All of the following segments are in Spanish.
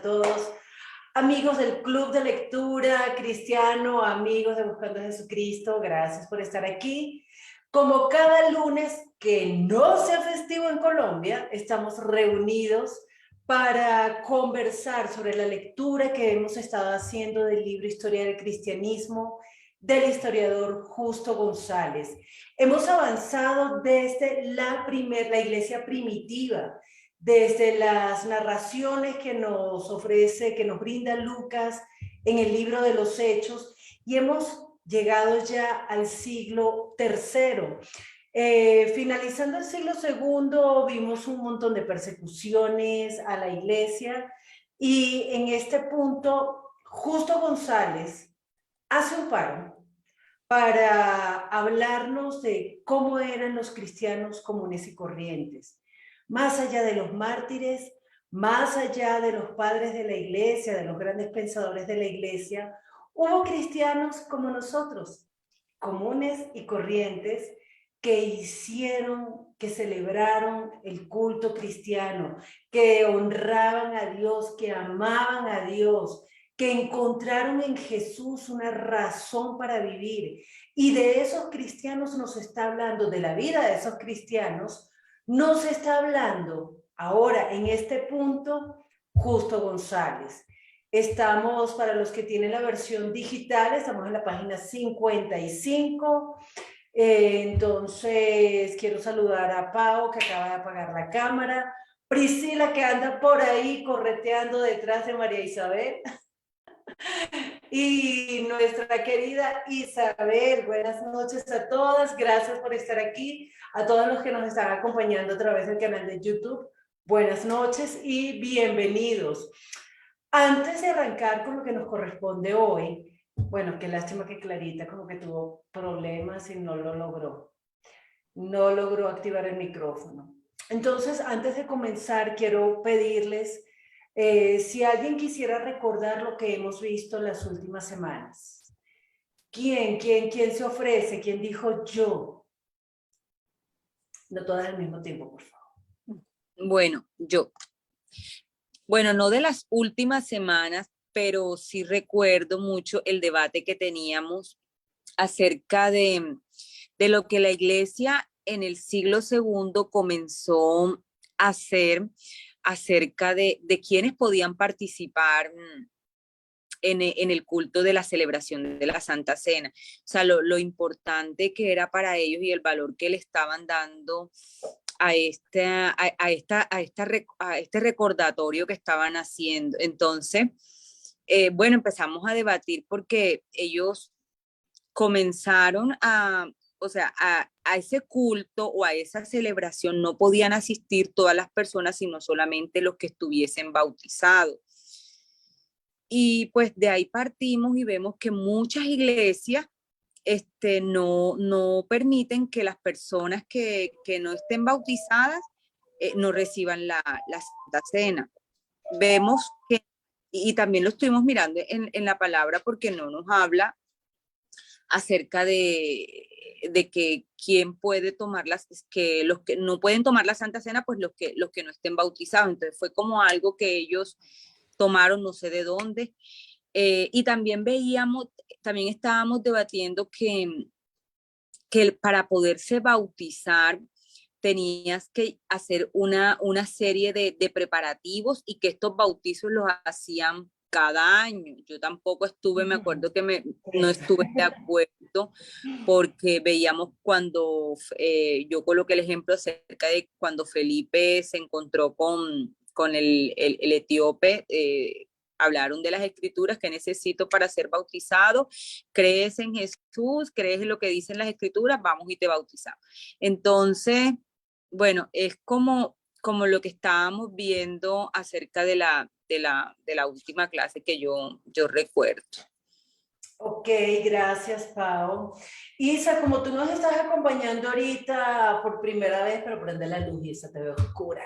a todos. Amigos del Club de Lectura Cristiano, amigos de Buscando a Jesucristo, gracias por estar aquí. Como cada lunes que no sea festivo en Colombia, estamos reunidos para conversar sobre la lectura que hemos estado haciendo del libro Historia del Cristianismo del historiador Justo González. Hemos avanzado desde la iglesia primitiva, desde las narraciones que nos ofrece, que nos brinda Lucas en el libro de los Hechos, y hemos llegado ya al siglo III. Finalizando el siglo II, vimos un montón de persecuciones a la iglesia, y en este punto, Justo González hace un paro para hablarnos de cómo eran los cristianos comunes y corrientes, más allá de los mártires, más allá de los padres de la iglesia, de los grandes pensadores de la iglesia, hubo cristianos como nosotros, comunes y corrientes, que hicieron, que celebraron el culto cristiano, que honraban a Dios, que amaban a Dios, que encontraron en Jesús una razón para vivir. Y de esos cristianos nos está hablando, de la vida de esos cristianos, nos está hablando ahora en este punto Justo González. Estamos, para los que tienen la versión digital, estamos en la página 55. Entonces, quiero saludar a Pau, que acaba de apagar la cámara, Priscila, que anda por ahí correteando detrás de María Isabel, y nuestra querida Isabel. Buenas noches a todas, gracias por estar aquí. A todos los que nos están acompañando a través del canal de YouTube, buenas noches y bienvenidos. Antes de arrancar con lo que nos corresponde hoy, bueno, qué lástima que Clarita como que tuvo problemas y no lo logró. No logró activar el micrófono. Entonces, antes de comenzar, quiero pedirles si alguien quisiera recordar lo que hemos visto en las últimas semanas. ¿Quién se ofrece? ¿Quién dijo yo? No todas al mismo tiempo, por favor. Bueno, yo. Bueno, no de las últimas semanas, pero sí recuerdo mucho el debate que teníamos acerca de lo que la iglesia en el siglo II comenzó a hacer acerca de quienes podían participar en el culto de la celebración de la Santa Cena. O sea, lo importante que era para ellos y el valor que le estaban dando a este recordatorio que estaban haciendo. Entonces, bueno, empezamos a debatir porque ellos comenzaron o sea, a ese culto o a esa celebración no podían asistir todas las personas, sino solamente los que estuviesen bautizados. Y pues de ahí partimos y vemos que muchas iglesias no permiten que las personas que no estén bautizadas no reciban la Santa Cena. Vemos que, y también lo estuvimos mirando en la palabra, porque no nos habla acerca de que quién puede tomar que los que no pueden tomar la Santa Cena, pues los que no estén bautizados. Entonces fue como algo que ellos tomaron, no sé de dónde. Y también también estábamos debatiendo que para poderse bautizar tenías que hacer una serie de preparativos, y que estos bautizos los hacían cada año. Yo tampoco estuve, me acuerdo que no estuve de acuerdo, porque veíamos cuando yo coloqué el ejemplo acerca de cuando Felipe se encontró con el etíope. Hablaron de las escrituras que necesito para ser bautizado. ¿Crees en Jesús? ¿Crees en lo que dicen las escrituras? Vamos y te bautizamos. Entonces, bueno, es como lo que estábamos viendo acerca de la última clase que yo recuerdo. Ok, gracias, Pau. Isa, como tú nos estás acompañando ahorita por primera vez, pero prende la luz, Isa, te veo oscura.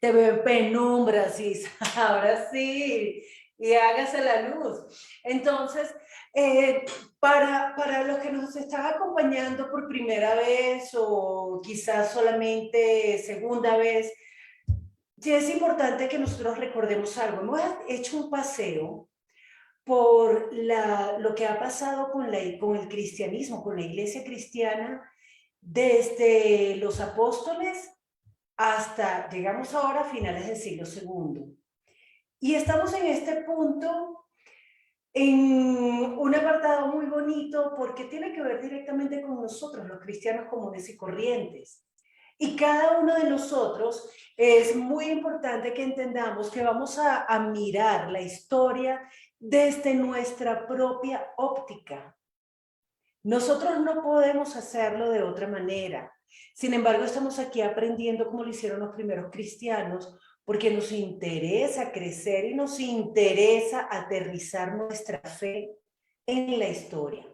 Te veo en penumbras, Isa. Ahora sí, y hágase la luz. Entonces, para los que nos están acompañando por primera vez o quizás solamente segunda vez, sí es importante que nosotros recordemos algo. Hemos hecho un paseo por lo que ha pasado con el cristianismo, con la iglesia cristiana, desde los apóstoles hasta, llegamos ahora a finales del siglo segundo. Y estamos en este punto, en un apartado muy bonito, porque tiene que ver directamente con nosotros, los cristianos comunes y corrientes. Y cada uno de nosotros es muy importante que entendamos que vamos a mirar la historia desde nuestra propia óptica. Nosotros no podemos hacerlo de otra manera. Sin embargo, estamos aquí aprendiendo como lo hicieron los primeros cristianos, porque nos interesa crecer y nos interesa aterrizar nuestra fe en la historia.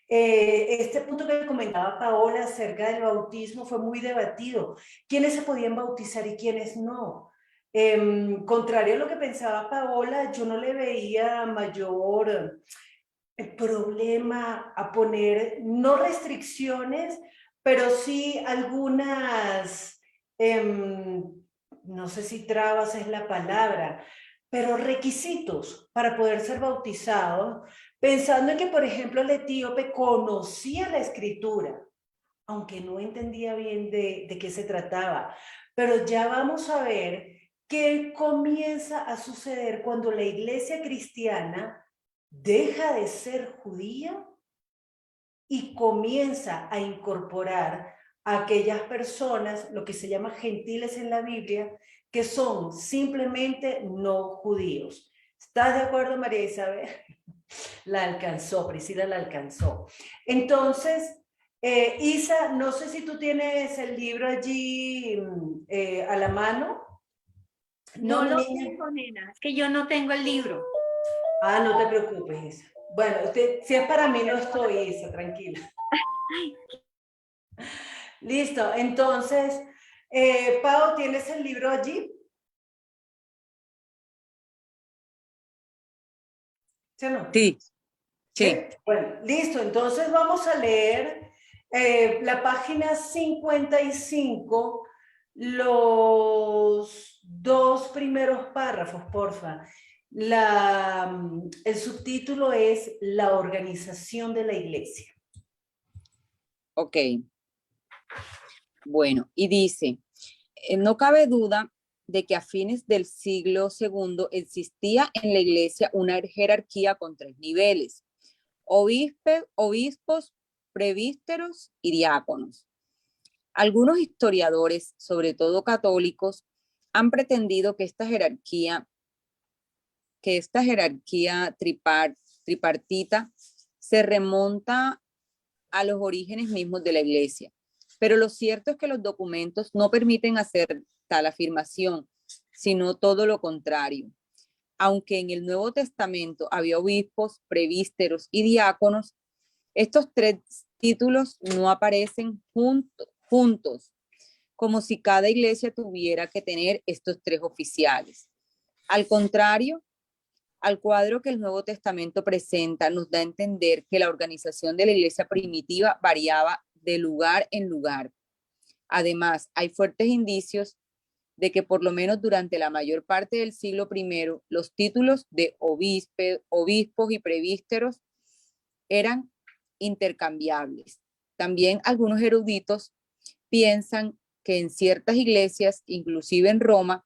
Este punto que comentaba Paola acerca del bautismo fue muy debatido. ¿Quiénes se podían bautizar y quiénes no? Contrario a lo que pensaba Paola, yo no le veía mayor problema a poner, no restricciones, pero sí algunas, no sé si trabas es la palabra, pero requisitos para poder ser bautizado, pensando en que, por ejemplo, el etíope conocía la escritura, aunque no entendía bien de qué se trataba. Pero ya vamos a ver qué comienza a suceder cuando la iglesia cristiana deja de ser judía y comienza a incorporar a aquellas personas, lo que se llama gentiles en la Biblia, que son simplemente no judíos. ¿Estás de acuerdo, María Isabel? La alcanzó, Priscila la alcanzó. Entonces, Isa, no sé si tú tienes el libro allí a la mano. No, No mi lo niña. tengo, nena, es que yo no tengo el libro. Ah, no te preocupes, Isa. Bueno, si es para mí, no estoy, Isa, tranquila. Listo, entonces, Pau, ¿tienes el libro allí? ¿Sí o no? Sí, ¿Sí? sí. Bueno, listo, entonces vamos a leer la página 55, los dos primeros párrafos, porfa. El subtítulo es La organización de la iglesia. Ok. Bueno, y dice, no cabe duda de que a fines del siglo segundo existía en la iglesia una jerarquía con tres niveles: obispos, presbíteros y diáconos. Algunos historiadores, sobre todo católicos, han pretendido que esta jerarquía tripartita se remonta a los orígenes mismos de la iglesia. Pero lo cierto es que los documentos no permiten hacer tal afirmación, sino todo lo contrario. Aunque en el Nuevo Testamento había obispos, presbíteros y diáconos, estos tres títulos no aparecen juntos, como si cada iglesia tuviera que tener estos tres oficiales. Al contrario, al cuadro que el Nuevo Testamento presenta nos da a entender que la organización de la iglesia primitiva variaba de lugar en lugar. Además, hay fuertes indicios de que por lo menos durante la mayor parte del siglo I, los títulos de obispos y presbíteros eran intercambiables. También algunos eruditos piensan que en ciertas iglesias, inclusive en Roma,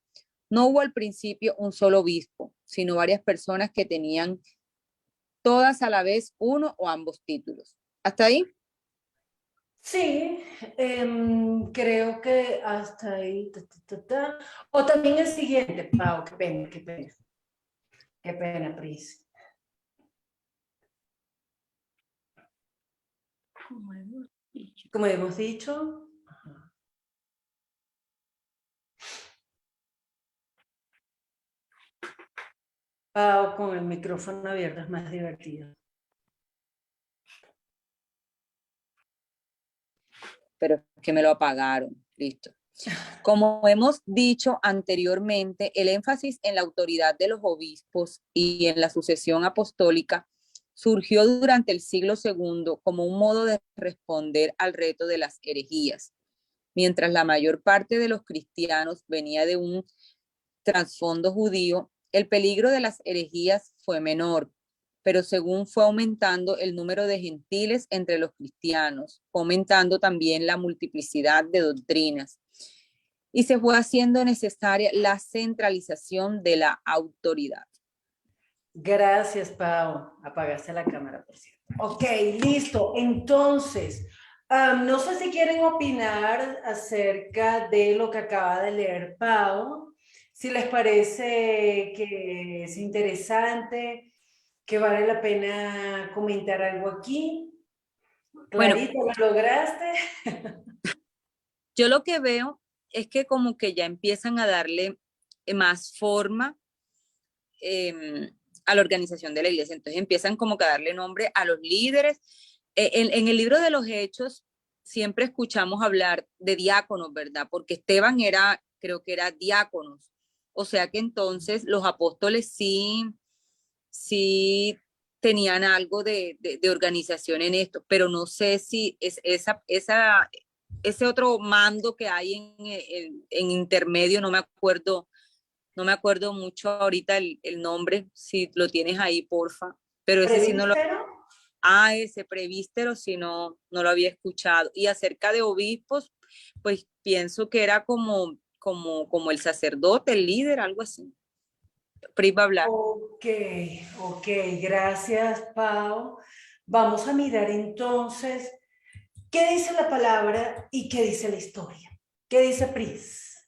no hubo al principio un solo obispo, sino varias personas que tenían todas a la vez uno o ambos títulos. ¿Hasta ahí? Sí, creo que hasta ahí. O también el siguiente, Pau, qué pena, qué pena. Qué pena, Pris. Como hemos dicho. Como hemos dicho. Pau, con el micrófono abierto es más divertido. Pero es que me lo apagaron. Listo. Como hemos dicho anteriormente, el énfasis en la autoridad de los obispos y en la sucesión apostólica surgió durante el siglo II como un modo de responder al reto de las herejías. Mientras la mayor parte de los cristianos venía de un trasfondo judío, el peligro de las herejías fue menor, pero según fue aumentando el número de gentiles entre los cristianos, fue aumentando también la multiplicidad de doctrinas y se fue haciendo necesaria la centralización de la autoridad. Gracias, Pau. Apagaste la cámara, por cierto. Ok, listo. Entonces, no sé si quieren opinar acerca de lo que acaba de leer Pau, si les parece que es interesante, que vale la pena comentar algo aquí. Clarita, Bueno, ¿lo lograste? yo lo que veo es que como que ya empiezan a darle más forma a la organización de la iglesia. Entonces empiezan como que a darle nombre a los líderes. En el libro de los Hechos siempre escuchamos hablar de diáconos, ¿verdad? Porque Esteban era, creo que era diáconos. O sea que entonces los apóstoles sí tenían algo de organización en esto, pero no sé si es ese otro mando que hay en intermedio, no me acuerdo mucho ahorita el nombre, si lo tienes ahí, porfa, pero ese sí no lo, ¿Prevístero? ese prevístero sí no lo había escuchado. Y acerca de obispos, pues pienso que era como el sacerdote, el líder, algo así. Pri va a hablar. Ok, ok, gracias, Pau. Vamos a mirar entonces qué dice la palabra y qué dice la historia. ¿Qué dice Pris?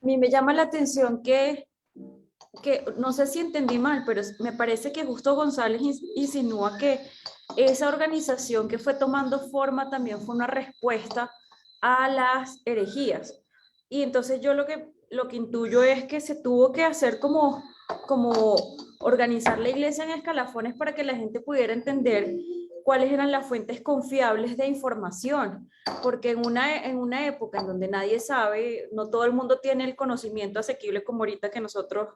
A mí me llama la atención que no sé si entendí mal, pero me parece que Justo González insinúa que esa organización que fue tomando forma también fue una respuesta a las herejías. Y entonces yo lo que intuyo es que se tuvo que hacer como organizar la iglesia en escalafones para que la gente pudiera entender cuáles eran las fuentes confiables de información, porque en una época en donde nadie sabe, no todo el mundo tiene el conocimiento asequible como ahorita que nosotros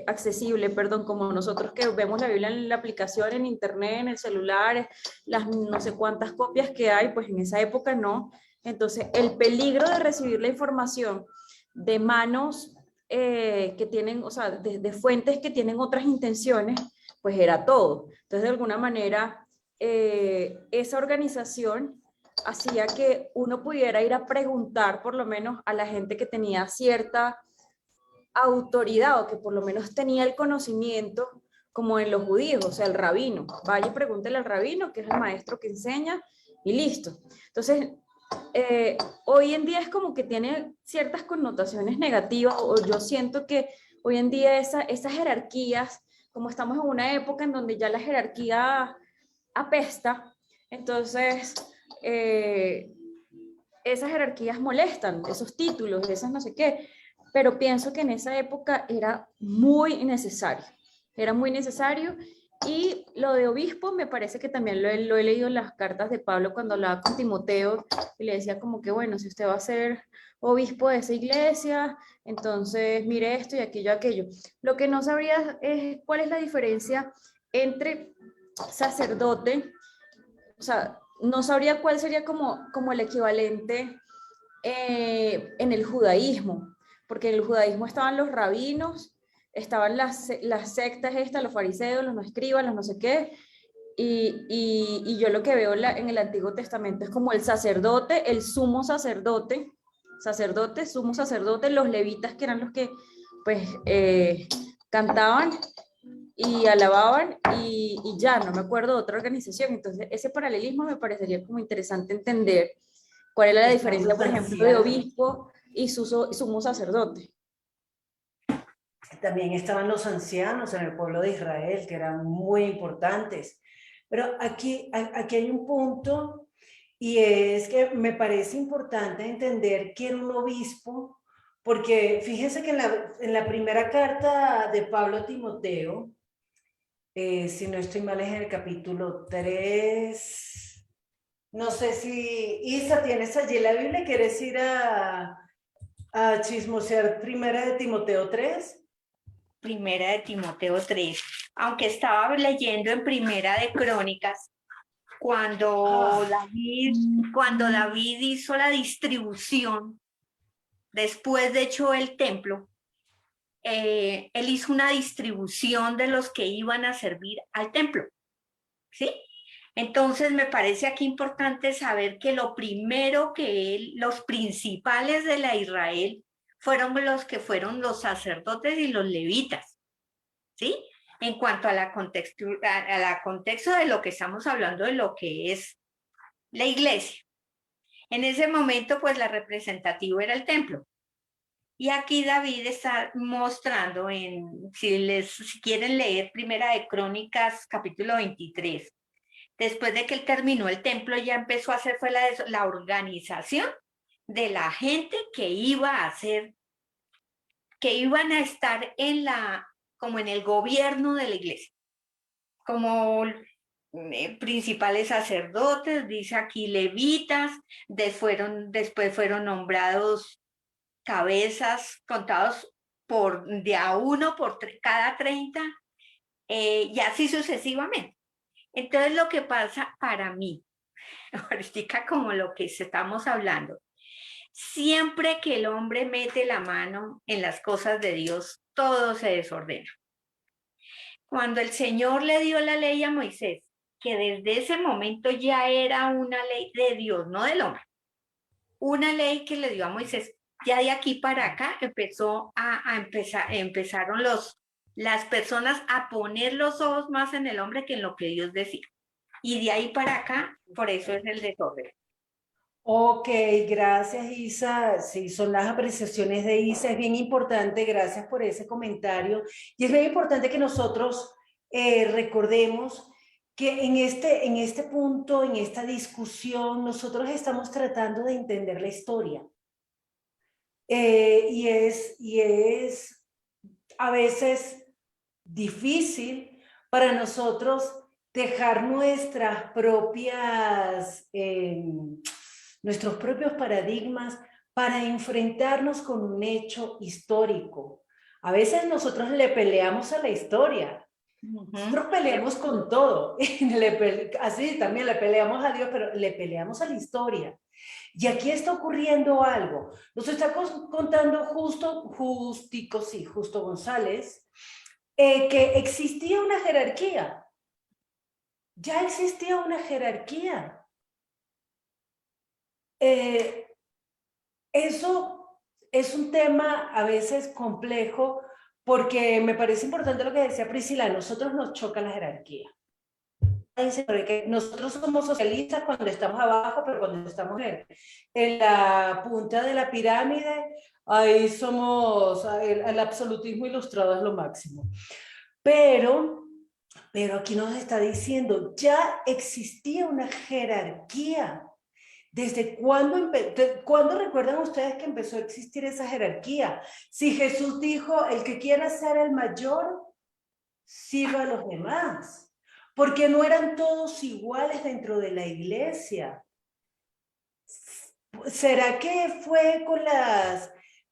accesible, perdón, como nosotros que vemos la Biblia en la aplicación, en internet, en el celular, las no sé cuántas copias que hay, pues en esa época no. Entonces, el peligro de recibir la información de manos que tienen, o sea, de fuentes que tienen otras intenciones, pues era todo. Entonces, de alguna manera, esa organización hacía que uno pudiera ir a preguntar, por lo menos, a la gente que tenía cierta autoridad o que por lo menos tenía el conocimiento, como en los judíos, o sea, el rabino. Vaya y pregúntele al rabino, que es el maestro que enseña, y listo. Entonces, hoy en día es como que tiene ciertas connotaciones negativas, o yo siento que hoy en día esas jerarquías, como estamos en una época en donde ya la jerarquía apesta, entonces esas jerarquías molestan, esos títulos, esas no sé qué, pero pienso que en esa época era muy necesario, y lo de obispo me parece que también lo he leído en las cartas de Pablo cuando hablaba con Timoteo y le decía como que bueno, si usted va a ser obispo de esa iglesia, entonces mire esto y aquello. Lo que no sabría es cuál es la diferencia entre sacerdote, o sea, no sabría cuál sería como el equivalente en el judaísmo, porque en el judaísmo estaban los rabinos, estaban las sectas estas, los fariseos, los no escribas, los no sé qué, y yo lo que veo en el Antiguo Testamento es como el sacerdote, el sumo sacerdote, sumo sacerdote, los levitas que eran los que pues cantaban y alababan y ya, no me acuerdo de otra organización. Entonces ese paralelismo me parecería como interesante entender cuál es la Están diferencia, los por ejemplo, de ancianos. obispo y sumo sacerdote. También estaban los ancianos en el pueblo de Israel, que eran muy importantes. Pero aquí hay un punto, y es que me parece importante entender quién era un obispo, porque fíjense que en la primera carta de Pablo a Timoteo, si no estoy mal, es en el capítulo 3. No sé si Isa, tienes allí la Biblia, ¿quieres ir a chismosear primera de Timoteo 3? Primera de Timoteo 3. Aunque estaba leyendo en Primera de Crónicas cuando David hizo la distribución, después de hecho el templo, él hizo una distribución de los que iban a servir al templo, ¿sí? Entonces me parece aquí importante saber que lo primero que los principales de la Israel fueron los sacerdotes y los levitas, ¿sí? En cuanto a la contexto de lo que estamos hablando de lo que es la iglesia. En ese momento, pues la representativa era el templo. Y aquí David está mostrando, si quieren leer Primera de Crónicas, capítulo 23, después de que él terminó el templo, ya empezó a hacer la organización de la gente que iban a estar como en el gobierno de la iglesia, como principales sacerdotes, dice aquí levitas, después fueron nombrados cabezas contados de a uno por cada 30, y así sucesivamente. Entonces lo que pasa para mí, ahorita como lo que estamos hablando, siempre que el hombre mete la mano en las cosas de Dios, todo se desordena. Cuando el Señor le dio la ley a Moisés, que desde ese momento ya era una ley de Dios, no del hombre, una ley que le dio a Moisés, ya de aquí para acá empezaron las personas a poner los ojos más en el hombre que en lo que Dios decía. Y de ahí para acá, por eso es el desorden. Ok, gracias Isa. Sí, son las apreciaciones de Isa. Es bien importante, gracias por ese comentario. Y es bien importante que nosotros recordemos que en este punto, en esta discusión, nosotros estamos tratando de entender la historia. Y es a veces difícil para nosotros dejar nuestros propios paradigmas para enfrentarnos con un hecho histórico. A veces nosotros le peleamos a la historia. Nosotros peleamos con todo. Así también le peleamos a Dios, pero le peleamos a la historia. Y aquí está ocurriendo algo. Nos está contando Justo González, que existía una jerarquía. Ya existía una jerarquía. Eso es un tema a veces complejo porque me parece importante lo que decía Priscila, a nosotros nos choca la jerarquía. Porque nosotros somos socialistas cuando estamos abajo, pero cuando estamos en la punta de la pirámide, ahí somos, el absolutismo ilustrado es lo máximo. Pero aquí nos está diciendo, ya existía una jerarquía. ¿Desde cuándo recuerdan ustedes que empezó a existir esa jerarquía? Si Jesús dijo, el que quiera ser el mayor, sirva a los demás. Porque no eran todos iguales dentro de la iglesia. ¿Será que fue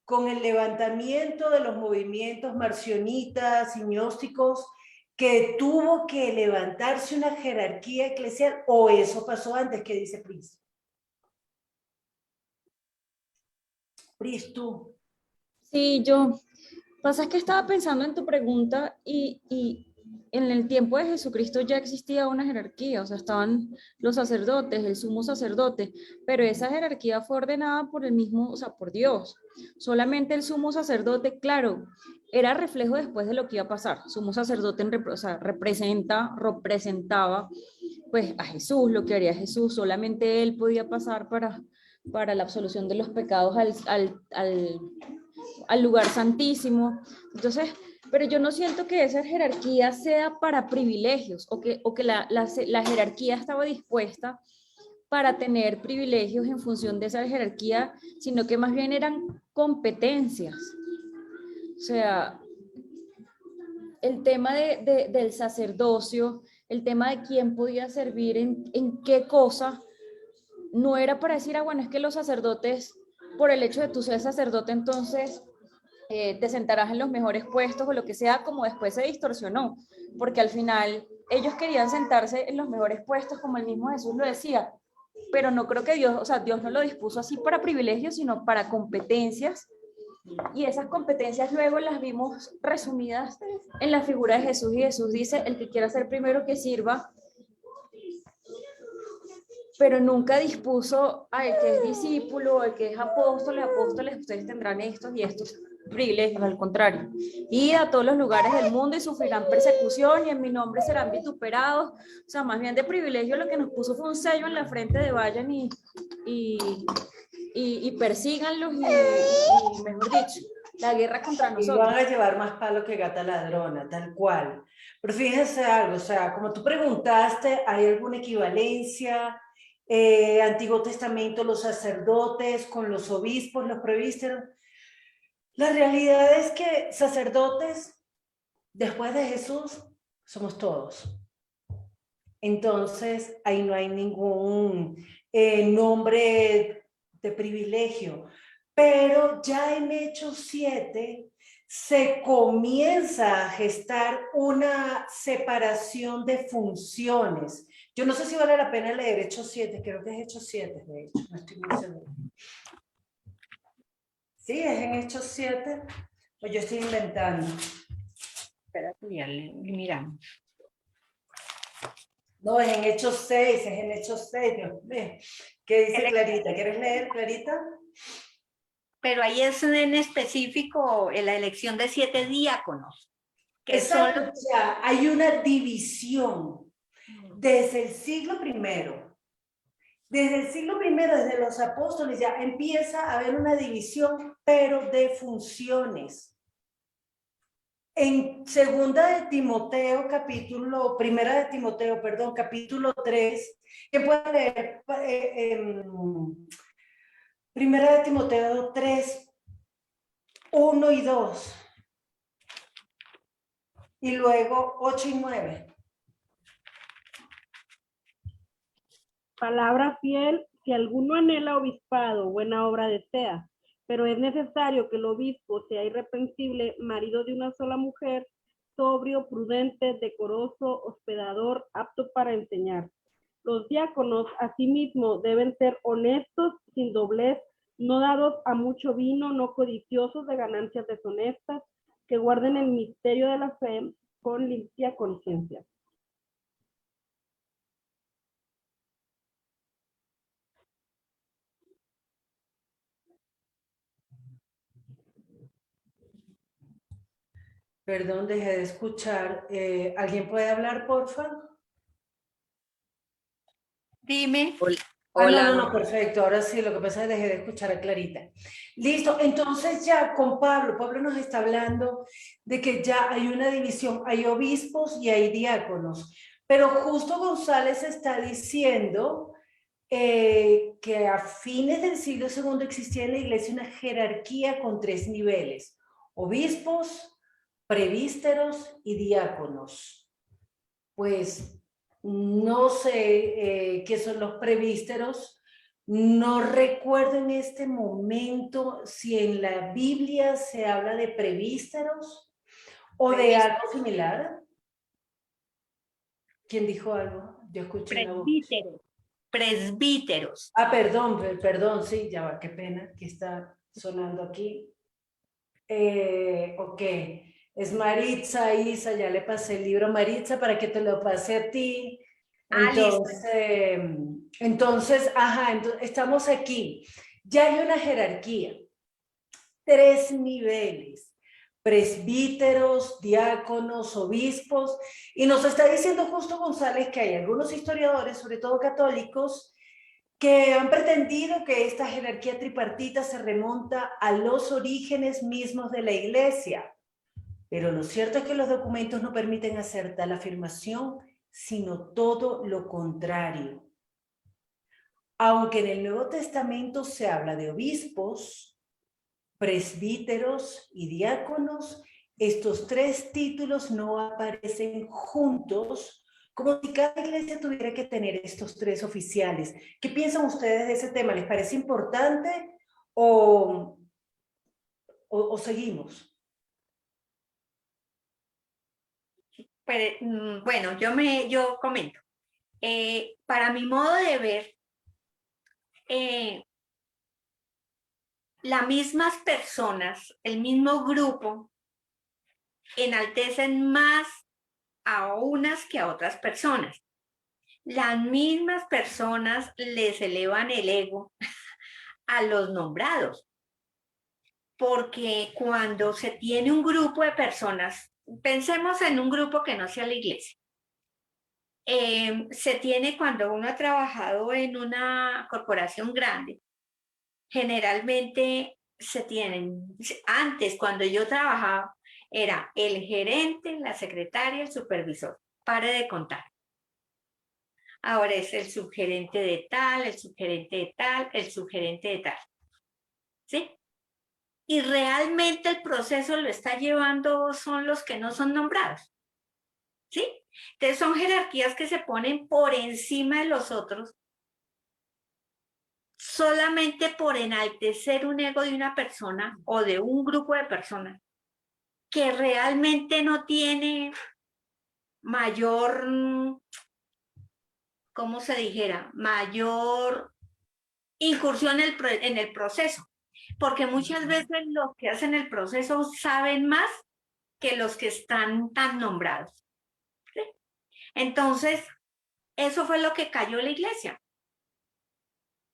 con el levantamiento de los movimientos marcionitas y gnósticos que tuvo que levantarse una jerarquía eclesial? ¿O eso pasó antes? ¿Qué dice Pris? Pris, tú. Sí, pasa es que estaba pensando en tu pregunta y en el tiempo de Jesucristo ya existía una jerarquía, o sea, estaban los sacerdotes, el sumo sacerdote, pero esa jerarquía fue ordenada por el mismo, o sea, por Dios. Solamente el sumo sacerdote, claro, era reflejo después de lo que iba a pasar. Sumo sacerdote o sea, representaba pues a Jesús, lo que haría Jesús, solamente él podía pasar para la absolución de los pecados al lugar santísimo. Entonces, pero yo no siento que esa jerarquía sea para privilegios o que la jerarquía estaba dispuesta para tener privilegios en función de esa jerarquía, sino que más bien eran competencias. O sea, el tema del sacerdocio, el tema de quién podía servir en qué cosa, no era para decir, bueno, es que los sacerdotes, por el hecho de tú ser sacerdote, entonces te sentarás en los mejores puestos o lo que sea, como después se distorsionó, porque al final ellos querían sentarse en los mejores puestos, como el mismo Jesús lo decía, pero no creo que Dios, o sea, Dios no lo dispuso así para privilegios, sino para competencias, y esas competencias luego las vimos resumidas en la figura de Jesús, y Jesús dice, el que quiera ser primero que sirva, pero nunca dispuso al que es discípulo, al que es apóstoles, ustedes tendrán estos y estos privilegios, al contrario. Ir a todos los lugares del mundo y sufrirán persecución y en mi nombre serán vituperados. O sea, más bien de privilegio lo que nos puso fue un sello en la frente de vayan y persíganlos y, mejor dicho, la guerra contra Y nosotros. van a llevar más palo que gata ladrona, tal cual. Pero fíjense algo, o sea, como tú preguntaste, ¿hay alguna equivalencia? Antiguo Testamento, los sacerdotes con los obispos, los presbíteros. La realidad es que sacerdotes, después de Jesús, somos todos. Entonces, ahí no hay ningún nombre de privilegio. Pero ya en Hechos 7 se comienza a gestar una separación de funciones. Yo no sé si vale la pena leer Hechos 7, creo que es Hechos 7, de hecho, no estoy muy segura. Sí, es en Hechos 7, o yo estoy inventando. Espérate, ya le miramos. No, es en Hechos 6, es en Hechos 6, Dios mío. ¿Qué dice Clarita? ¿Quieres leer, Clarita? Pero ahí es en específico la elección de 7 diáconos. Que Exacto, son... o sea, hay una división desde el siglo primero. Desde el siglo primero, desde los apóstoles, ya empieza a haber una división, pero de funciones. En primera de Timoteo, perdón, capítulo 3, que puede leer primera de Timoteo 3, 1 y 2, y luego 8 y 9. Palabra fiel, si alguno anhela obispado, buena obra desea, pero es necesario que el obispo sea irreprensible, marido de una sola mujer, sobrio, prudente, decoroso, hospedador, apto para enseñar. Los diáconos, asimismo, deben ser honestos, sin doblez, no dados a mucho vino, no codiciosos de ganancias deshonestas, que guarden el misterio de la fe con limpia conciencia. Perdón, dejé de escuchar. ¿Alguien puede hablar, por favor? Dime. Hola. No, perfecto. Ahora sí, lo que pasa es que dejé de escuchar a Clarita. Listo, entonces ya con Pablo nos está hablando de que ya hay una división, hay obispos y hay diáconos, pero justo González está diciendo que a fines del siglo II existía en la iglesia una jerarquía con 3 niveles: obispos, presbíteros y diáconos. Pues no sé qué son los presbíteros, no recuerdo en este momento si en la Biblia se habla de presbíteros o de algo similar. ¿Quién dijo algo? Yo escuché una voz. Presbíteros. Perdón, sí, ya va, qué pena que está sonando aquí. Ok, es Maritza, Isa, ya le pasé el libro a Maritza para que te lo pase a ti. Entonces, estamos aquí. Ya hay una jerarquía, 3 niveles: presbíteros, diáconos, obispos, y nos está diciendo justo González que hay algunos historiadores, sobre todo católicos, que han pretendido que esta jerarquía tripartita se remonta a los orígenes mismos de la Iglesia. Pero lo cierto es que los documentos no permiten hacer tal afirmación, sino todo lo contrario. Aunque en el Nuevo Testamento se habla de obispos, presbíteros y diáconos, estos 3 títulos no aparecen juntos, como si cada iglesia tuviera que tener estos 3 oficiales. ¿Qué piensan ustedes de ese tema? ¿Les parece importante o seguimos? Bueno, yo comento. Para mi modo de ver, las mismas personas, el mismo grupo, enaltecen más a unas que a otras personas. Las mismas personas les elevan el ego a los nombrados, porque cuando se tiene un grupo de personas, pensemos en un grupo que no sea la iglesia, se tiene cuando uno ha trabajado en una corporación grande, generalmente se tienen, antes cuando yo trabajaba, era el gerente, la secretaria, el supervisor, pare de contar. Ahora es el subgerente de tal, el subgerente de tal, el subgerente de tal. ¿Sí? Y realmente el proceso lo está llevando son los que no son nombrados. ¿Sí? Entonces son jerarquías que se ponen por encima de los otros solamente por enaltecer un ego de una persona o de un grupo de personas que realmente no tiene mayor, ¿cómo se dijera? Mayor incursión en el proceso. Porque muchas veces los que hacen el proceso saben más que los que están tan nombrados. ¿Sí? Entonces, eso fue lo que cayó la iglesia.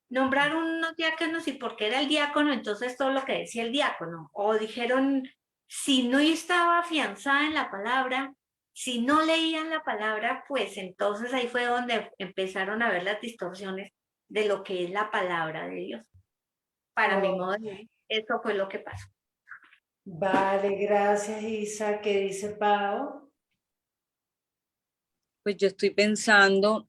Nombraron unos diáconos y porque era el diácono, entonces todo lo que decía el diácono. O dijeron, si no estaba afianzada en la palabra, si no leían la palabra, pues entonces ahí fue donde empezaron a ver las distorsiones de lo que es la palabra de Dios. Para mi modo de ver, eso fue lo que pasó. Vale, gracias Isa. ¿Qué dice Pau? Pues yo estoy pensando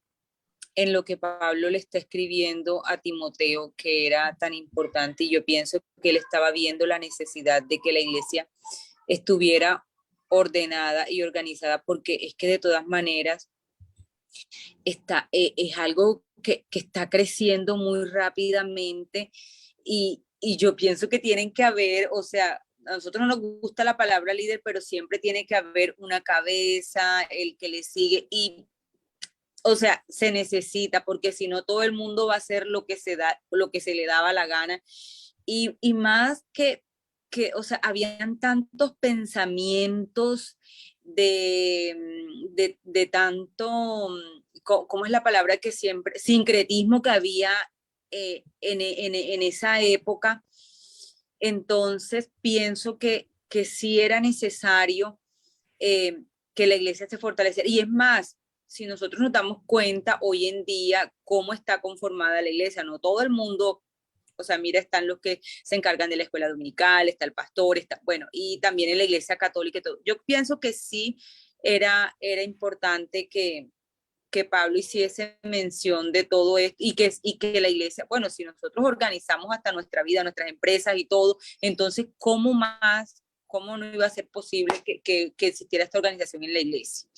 en lo que Pablo le está escribiendo a Timoteo, que era tan importante, y yo pienso que él estaba viendo la necesidad de que la iglesia estuviera ordenada y organizada, porque es que de todas maneras es algo que está creciendo muy rápidamente y yo pienso que tienen que haber, o sea, a nosotros no nos gusta la palabra líder, pero siempre tiene que haber una cabeza, el que le sigue y o sea, se necesita, porque si no todo el mundo va a hacer lo que se da, lo que se le daba la gana. Y más o sea, habían tantos pensamientos de tanto, ¿cómo es la palabra que siempre? Sincretismo que había en esa época. Entonces, pienso que sí era necesario que la iglesia se fortaleciera. Y es más, si nosotros nos damos cuenta hoy en día cómo está conformada la iglesia, no todo el mundo, o sea, mira, están los que se encargan de la escuela dominical, está el pastor, está, bueno, y también en la iglesia católica y todo. Yo pienso que sí era importante que Pablo hiciese mención de todo esto y que la iglesia, bueno, si nosotros organizamos hasta nuestra vida, nuestras empresas y todo, entonces, ¿cómo no iba a ser posible que existiera esta organización en la iglesia?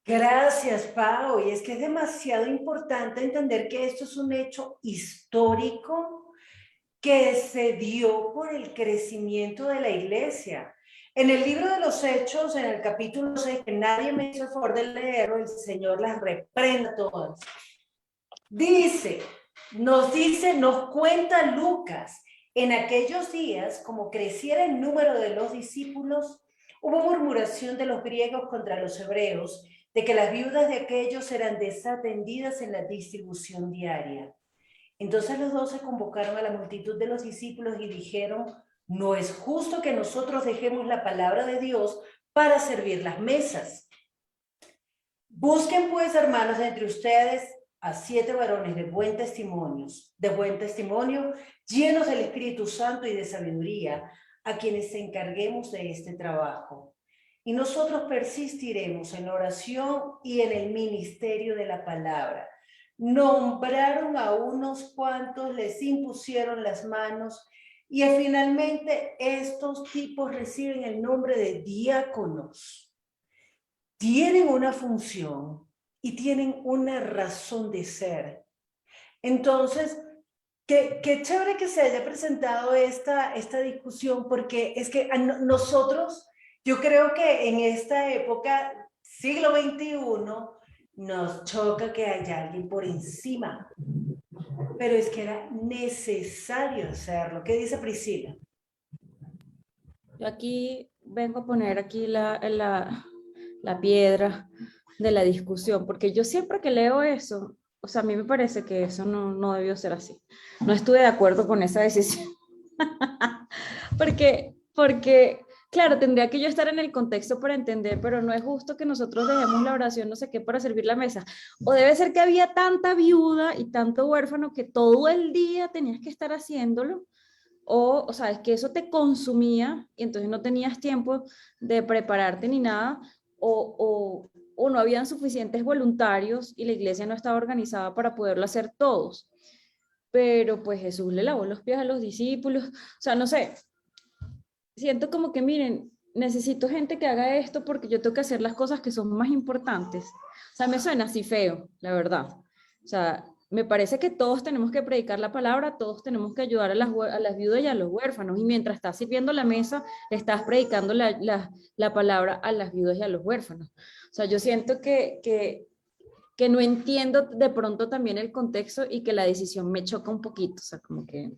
Gracias, Pau. Y es que es demasiado importante entender que esto es un hecho histórico que se dio por el crecimiento de la iglesia. En el libro de los Hechos, en el capítulo 6, que nadie me hizo el favor de leerlo, el Señor las reprenda todas. Nos cuenta Lucas, en aquellos días, como creciera el número de los discípulos, hubo murmuración de los griegos contra los hebreos, de que las viudas de aquellos eran desatendidas en la distribución diaria. Entonces los 12 convocaron a la multitud de los discípulos y dijeron, no es justo que nosotros dejemos la palabra de Dios para servir las mesas. Busquen pues, hermanos, entre ustedes a 7 varones de buen testimonio, llenos del Espíritu Santo y de sabiduría, a quienes encarguemos de este trabajo. Y nosotros persistiremos en la oración y en el ministerio de la palabra. Nombraron a unos cuantos, les impusieron las manos y finalmente estos tipos reciben el nombre de diáconos. Tienen una función y tienen una razón de ser. Entonces, qué chévere que se haya presentado esta discusión, porque es que nosotros Yo creo que en esta época, siglo XXI, nos choca que haya alguien por encima, pero es que era necesario hacerlo. ¿Qué dice Priscila? Yo aquí vengo a poner aquí la piedra de la discusión, porque yo siempre que leo eso, o sea, a mí me parece que eso no debió ser así. No estuve de acuerdo con esa decisión. Porque, claro, tendría que yo estar en el contexto para entender, pero no es justo que nosotros dejemos la oración, no sé qué, para servir la mesa. O debe ser que había tanta viuda y tanto huérfano que todo el día tenías que estar haciéndolo. O sea, es que eso te consumía y entonces no tenías tiempo de prepararte ni nada, o no habían suficientes voluntarios y la iglesia no estaba organizada para poderlo hacer todos. Pero pues Jesús le lavó los pies a los discípulos, o sea, no sé, siento como que, miren, necesito gente que haga esto porque yo tengo que hacer las cosas que son más importantes. O sea, me suena así feo, la verdad. O sea, me parece que todos tenemos que predicar la palabra, todos tenemos que ayudar a las viudas y a los huérfanos. Y mientras estás sirviendo la mesa, estás predicando la palabra a las viudas y a los huérfanos. O sea, yo siento que no entiendo de pronto también el contexto y que la decisión me choca un poquito. O sea, como que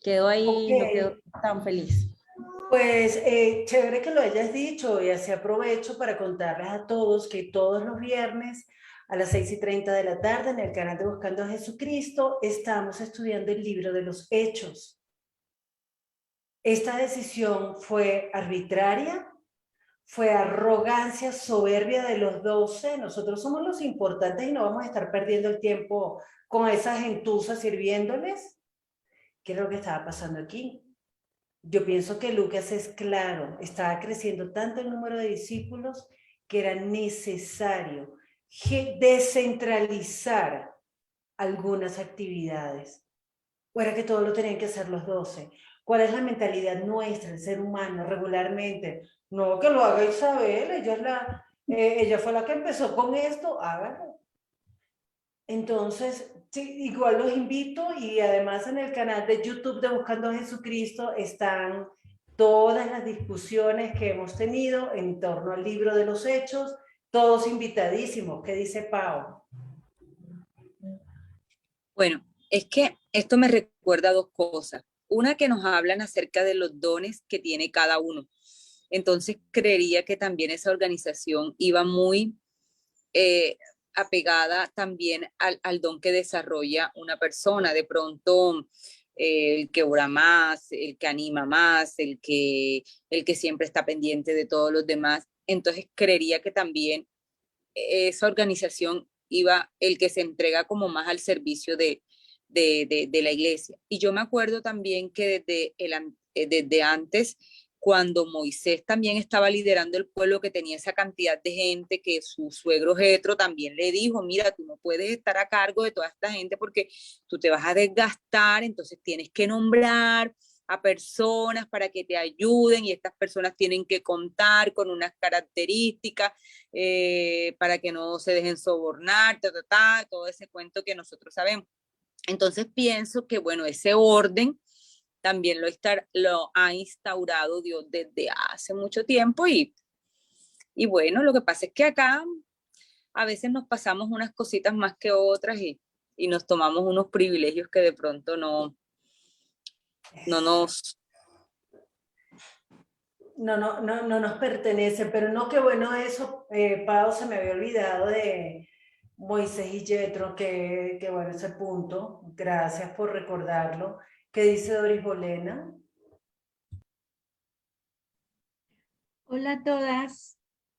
quedo ahí, no quedo Ok, tan feliz. pues chévere que lo hayas dicho y así aprovecho para contarles a todos que todos los viernes a las 6:30 de la tarde en el canal de Buscando a Jesucristo estamos estudiando el libro de los Hechos. Esta decisión fue arbitraria, fue arrogancia, soberbia de los 12. Nosotros somos los importantes y no vamos a estar perdiendo el tiempo con esas gentuzas sirviéndoles. ¿Qué es lo que estaba pasando aquí? Yo pienso que Lucas es claro, estaba creciendo tanto el número de discípulos que era necesario descentralizar algunas actividades. ¿O era que todo lo tenían que hacer los 12? ¿Cuál es la mentalidad nuestra, el ser humano, regularmente? No, que lo haga Isabel, ella fue la que empezó con esto, hágalo. Entonces, sí, igual los invito y además en el canal de YouTube de Buscando a Jesucristo están todas las discusiones que hemos tenido en torno al libro de los Hechos, todos invitadísimos. ¿Qué dice Pau? Bueno, es que esto me recuerda a dos cosas. Una, que nos hablan acerca de los dones que tiene cada uno. Entonces creería que también esa organización iba muy apegada también al don que desarrolla una persona. De pronto, el que ora más, el que anima más, el que siempre está pendiente de todos los demás. Entonces creería que también esa organización iba el que se entrega como más al servicio de la iglesia. Y yo me acuerdo también que desde antes, cuando Moisés también estaba liderando el pueblo, que tenía esa cantidad de gente, que su suegro Jetro también le dijo, mira, tú no puedes estar a cargo de toda esta gente porque tú te vas a desgastar, entonces tienes que nombrar a personas para que te ayuden y estas personas tienen que contar con unas características para que no se dejen sobornar, todo ese cuento que nosotros sabemos. Entonces pienso que, bueno, ese orden también lo ha instaurado Dios desde hace mucho tiempo y bueno, lo que pasa es que acá a veces nos pasamos unas cositas más que otras y nos tomamos unos privilegios que de pronto no nos... No nos pertenece, pero no, qué bueno eso, Pau, se me había olvidado de Moisés y Jetro, que bueno ese punto, gracias por recordarlo. ¿Qué dice Doris Bolena? Hola a todas,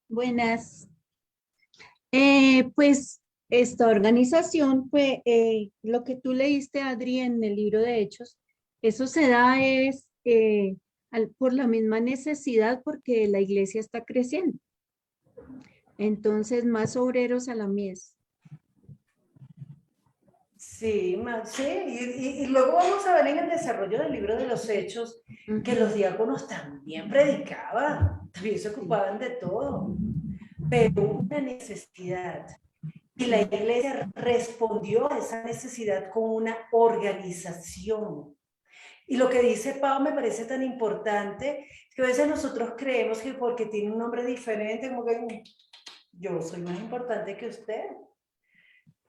buenas. Pues esta organización fue lo que tú leíste, Adri, en el libro de Hechos. Eso se da por la misma necesidad porque la iglesia está creciendo. Entonces, más obreros a la mies. Sí, sí, y luego vamos a ver en el desarrollo del libro de los Hechos que los diáconos también predicaban, también se ocupaban de todo, pero una necesidad. Y la iglesia respondió a esa necesidad con una organización. Y lo que dice Pau me parece tan importante, que a veces nosotros creemos que porque tiene un nombre diferente, como que yo soy más importante que usted.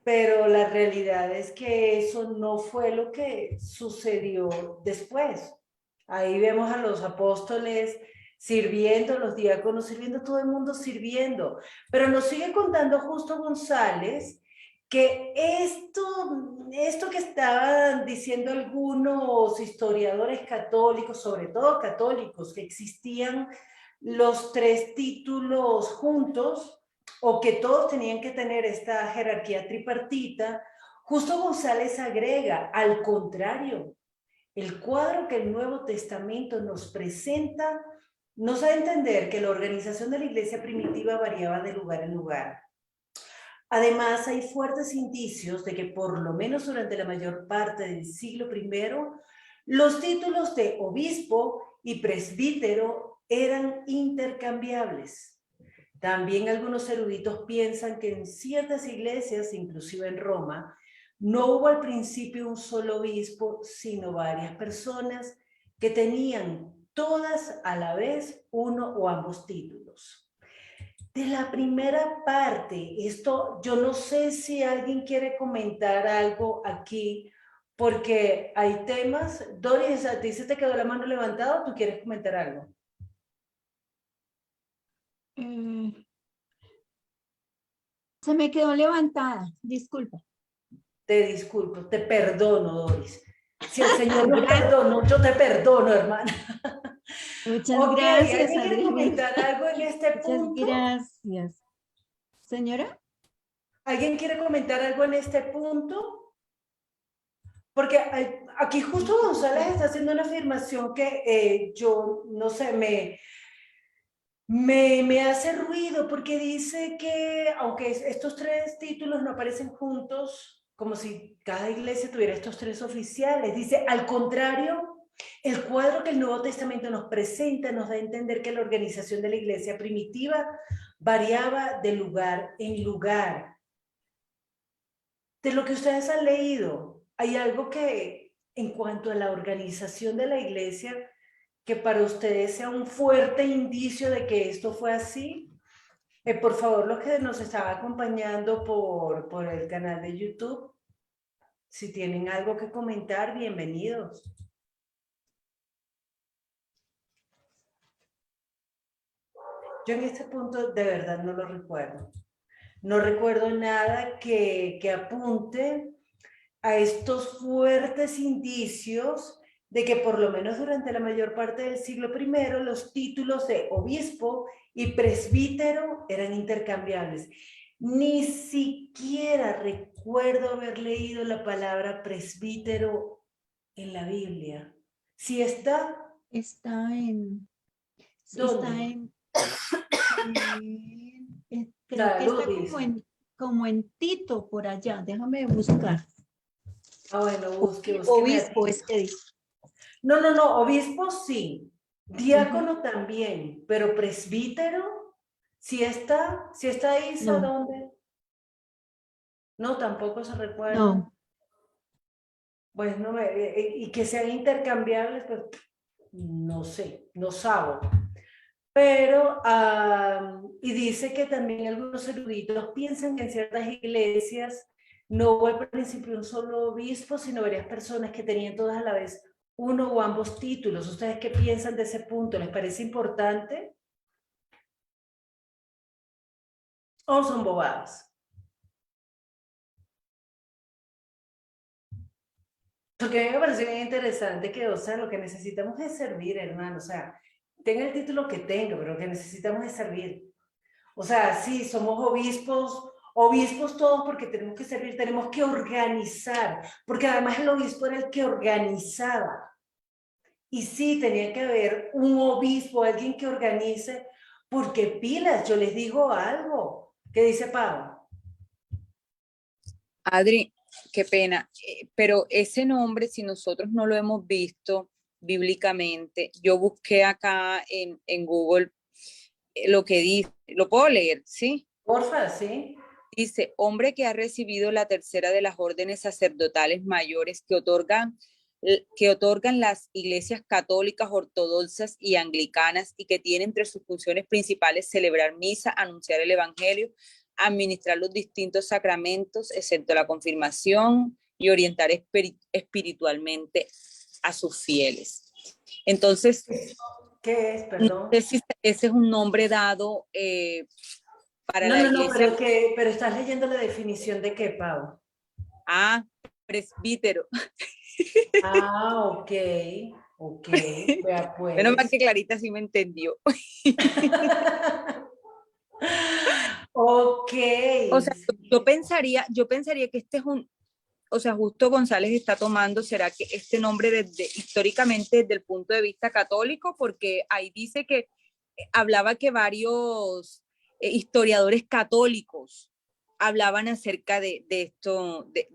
Pero la realidad es que eso no fue lo que sucedió después. Ahí vemos a los apóstoles sirviendo, los diáconos sirviendo, todo el mundo sirviendo. Pero nos sigue contando Justo González que esto que estaban diciendo algunos historiadores católicos, sobre todo católicos, que existían los 3 títulos juntos, o que todos tenían que tener esta jerarquía tripartita, Justo González agrega, al contrario, el cuadro que el Nuevo Testamento nos presenta nos da a entender que la organización de la iglesia primitiva variaba de lugar en lugar. Además, hay fuertes indicios de que por lo menos durante la mayor parte del siglo I, los títulos de obispo y presbítero eran intercambiables. También algunos eruditos piensan que en ciertas iglesias, inclusive en Roma, no hubo al principio un solo obispo, sino varias personas que tenían todas a la vez uno o ambos títulos. De la primera parte, esto yo no sé si alguien quiere comentar algo aquí, porque hay temas. Doris, ¿a ti se te quedó la mano levantada o tú quieres comentar algo? Se me quedó levantada, disculpa. Te disculpo, te perdono, Doris. Si el Señor nos perdonó, yo te perdono, hermana. Muchas Ok, gracias, ¿alguien quiere Adriana. comentar algo en este punto? Muchas gracias. Señora. ¿Alguien quiere comentar algo en este punto? Porque aquí justo González está haciendo una afirmación que yo, no sé, me hace ruido porque dice que aunque estos 3 títulos no aparecen juntos, como si cada iglesia tuviera estos 3 oficiales, dice, al contrario, el cuadro que el Nuevo Testamento nos presenta nos da a entender que la organización de la iglesia primitiva variaba de lugar en lugar. De lo que ustedes han leído, ¿hay algo que en cuanto a la organización de la iglesia que para ustedes sea un fuerte indicio de que esto fue así? Por favor, los que nos están acompañando por el canal de YouTube, si tienen algo que comentar, bienvenidos. Yo en este punto de verdad no lo recuerdo. No recuerdo nada que apunte a estos fuertes indicios de que por lo menos durante la mayor parte del siglo I los títulos de obispo y presbítero eran intercambiables. Ni siquiera recuerdo haber leído la palabra presbítero en la Biblia. Si está... Está en... ¿Dónde? Creo que está como en Tito, por allá. Déjame buscar. Ah, bueno, busque. Obispo, es que dice. No, obispo sí. Diácono también, pero presbítero, si está ahí, No. ¿dónde? No, tampoco se recuerda. No. Pues no y que sean intercambiables, pues no sé, no sabo. Pero, y dice que también algunos eruditos piensan que en ciertas iglesias no hubo al principio un solo obispo, sino varias personas que tenían todas a la vez uno o ambos títulos. ¿Ustedes qué piensan de ese punto? ¿Les parece importante? ¿O son bobadas? Porque a mí me parece bien interesante que, o sea, lo que necesitamos es servir, hermano. O sea, tenga el título que tenga, pero lo que necesitamos es servir. O sea, sí, somos obispos todos porque tenemos que servir, tenemos que organizar, porque además el obispo era el que organizaba. Y sí, tenía que haber un obispo, alguien que organice, porque pilas, yo les digo algo. ¿Qué dice Pablo? Adri, qué pena, pero ese nombre, si nosotros no lo hemos visto bíblicamente, yo busqué acá en Google lo que dice, lo puedo leer, ¿sí? Porfa, sí. Dice, hombre que ha recibido la tercera de las órdenes sacerdotales mayores que otorgan que otorgan las iglesias católicas, ortodoxas y anglicanas y que tienen entre sus funciones principales celebrar misa, anunciar el evangelio, administrar los distintos sacramentos, excepto la confirmación, y orientar espiritualmente a sus fieles. Entonces, ¿Qué es? no Perdón. sé si ese es un nombre dado para la iglesia. Pero estás leyendo la definición de qué, Pau. Ah, presbítero. Ah, ok, vea pues. Menos mal que Clarita sí me entendió. Ok. O sea, yo pensaría que este es o sea, Justo González está tomando, ¿será que este nombre históricamente desde el punto de vista católico? Porque ahí dice que hablaba que varios historiadores católicos hablaban acerca de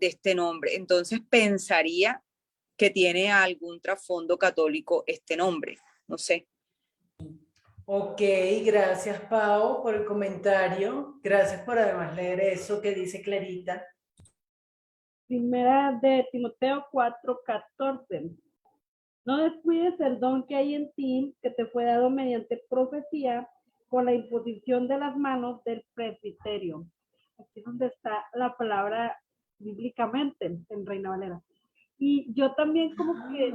este nombre. Entonces pensaría que tiene algún trasfondo católico este nombre, no sé. Ok, gracias Pau por el comentario. Gracias por además leer eso que dice Clarita. Primera de Timoteo 4:14. No descuides el don que hay en ti, que te fue dado mediante profecía, con la imposición de las manos del presbiterio. Aquí es donde está la palabra bíblicamente en Reina Valera. Y yo también como que...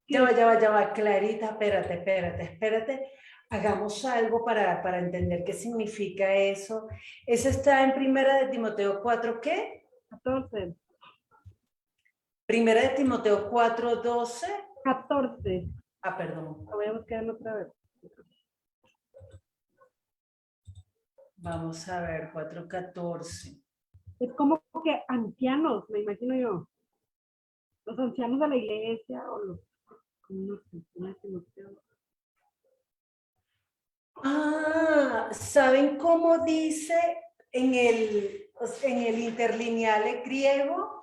Ya va, Clarita, espérate. Hagamos algo para entender qué significa eso. Eso está en Primera de Timoteo 4, ¿qué? 14. Primera de Timoteo 4:12. 14. Ah, perdón. Lo voy a buscar otra vez. Vamos a ver, 4:14. Es como que ancianos, me imagino yo. Los ancianos de la iglesia o los... No sé, Ah, ¿saben cómo dice en el interlineal griego?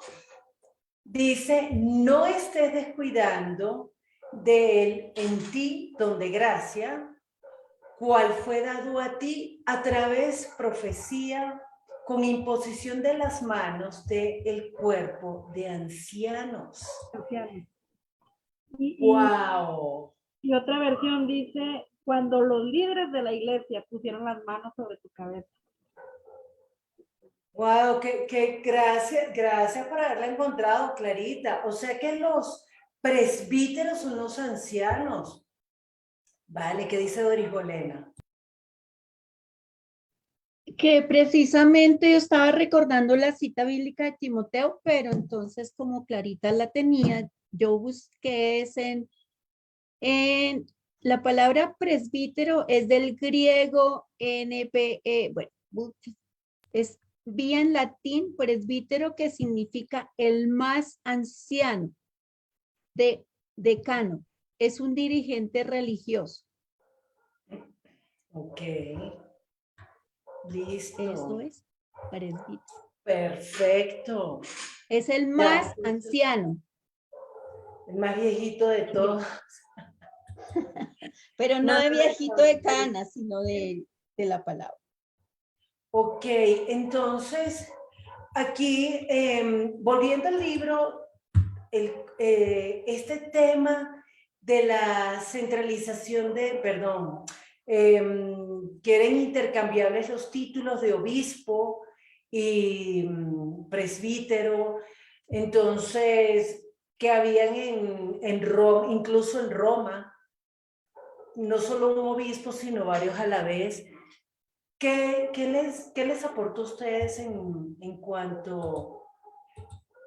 Dice, no estés descuidando de él en ti, donde gracia, cual fue dado a ti a través profecía, con imposición de las manos del cuerpo de ancianos. ancianos. ¡Wow! Y otra versión dice, cuando los líderes de la iglesia pusieron las manos sobre tu cabeza. Wow, gracias por haberla encontrado, Clarita. O sea que los presbíteros son los ancianos. Vale, ¿qué dice Doris Bolena? Que precisamente yo estaba recordando la cita bíblica de Timoteo, pero entonces como Clarita la tenía, yo busqué en la palabra presbítero es del griego NPE, bueno, es vía en latín presbítero, que significa el más anciano, decano, es un dirigente religioso. Ok. Listo. Eso es presbítero. Perfecto. Es el más anciano. El más viejito de todos. Pero no de viejito de cana, sino de la palabra. Ok, entonces, aquí, volviendo al libro, este tema de la centralización quieren intercambiables los títulos de obispo y presbítero, entonces, que habían en Roma, incluso en Roma, no solo un obispo, sino varios a la vez. ¿Qué les aportó a ustedes en cuanto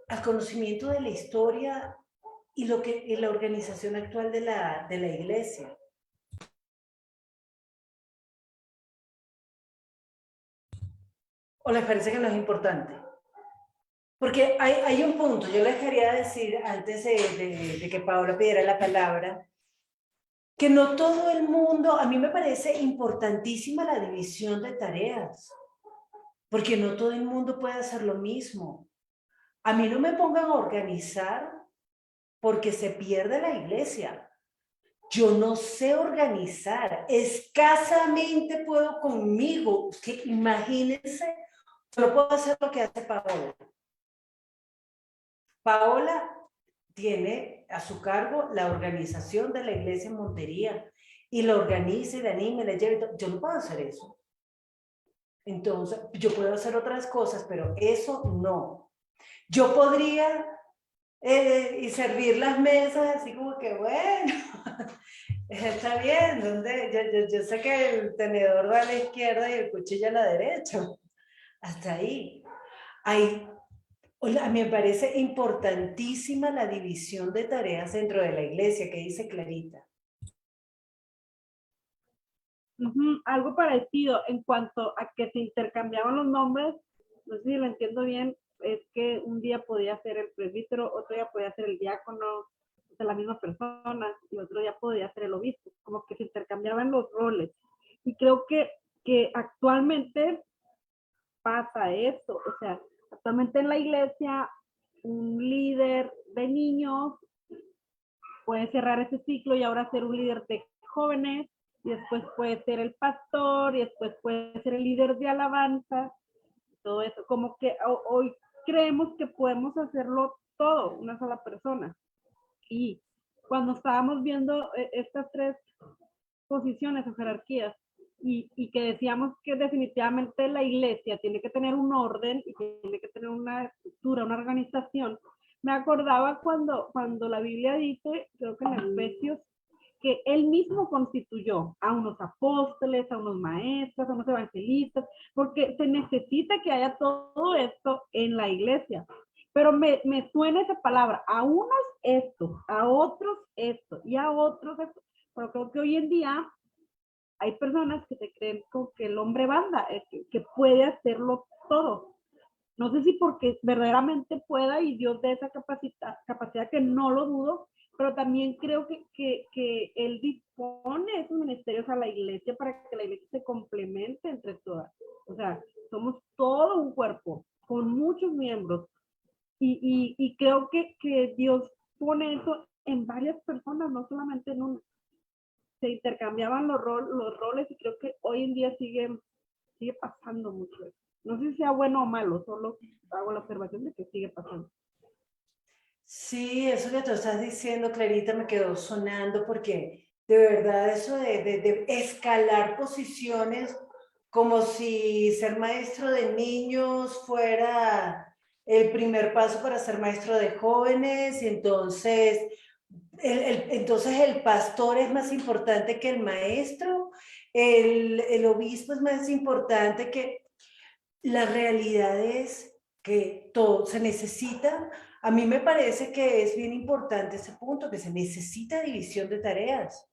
al conocimiento de la historia y la organización actual de la iglesia? ¿O les parece que no es importante? Porque hay un punto, yo les quería decir antes de que Paola pidiera la palabra, que no todo el mundo, a mí me parece importantísima la división de tareas, porque no todo el mundo puede hacer lo mismo. A mí no me pongan a organizar porque se pierde la iglesia. Yo no sé organizar, escasamente puedo conmigo. Que imagínense, yo puedo hacer lo que hace Paola. Paola tiene a su cargo la organización de la iglesia en Montería y la organiza y la anima y la lleva. Yo no puedo hacer eso. Entonces, yo puedo hacer otras cosas, pero eso no. Yo podría y servir las mesas así como que, bueno, está bien, yo sé que el tenedor va a la izquierda y el cuchillo a la derecha. Hasta ahí. A mí me parece importantísima la división de tareas dentro de la iglesia, que dice Clarita. Algo parecido en cuanto a que se intercambiaban los nombres, no sé si lo entiendo bien, es que un día podía ser el presbítero, otro día podía ser el diácono, de la misma persona, y otro día podía ser el obispo, como que se intercambiaban los roles. Y creo que actualmente pasa eso, o sea, actualmente en la iglesia un líder de niños puede cerrar ese ciclo y ahora ser un líder de jóvenes, y después puede ser el pastor, y después puede ser el líder de alabanza, todo eso, como que hoy creemos que podemos hacerlo todo, una sola persona. Y cuando estábamos viendo estas tres posiciones o jerarquías, y que decíamos que definitivamente la iglesia tiene que tener un orden y tiene que tener una estructura, una organización, me acordaba cuando la Biblia dice, creo que en Efesios, que él mismo constituyó a unos apóstoles, a unos maestros, a unos evangelistas, porque se necesita que haya todo esto en la iglesia. Pero me suena esa palabra, a unos esto, a otros esto y a otros esto. Pero creo que hoy en día hay personas que se creen como que el hombre banda, que puede hacerlo todo. No sé si porque verdaderamente pueda y Dios dé esa capacidad que no lo dudo, pero también creo que Él dispone esos ministerios a la iglesia para que la iglesia se complemente entre todas. O sea, somos todo un cuerpo con muchos miembros y creo que Dios pone eso en varias personas, no solamente en una. Se intercambiaban los roles y creo que hoy en día sigue pasando mucho eso. No sé si sea bueno o malo, solo hago la observación de que sigue pasando. Sí, eso que tú estás diciendo, Clarita, me quedó sonando porque de verdad eso de escalar posiciones como si ser maestro de niños fuera el primer paso para ser maestro de jóvenes y entonces entonces el pastor es más importante que el maestro, el obispo es más importante que... La realidad es que todo se necesita. A mí me parece que es bien importante ese punto, que se necesita división de tareas.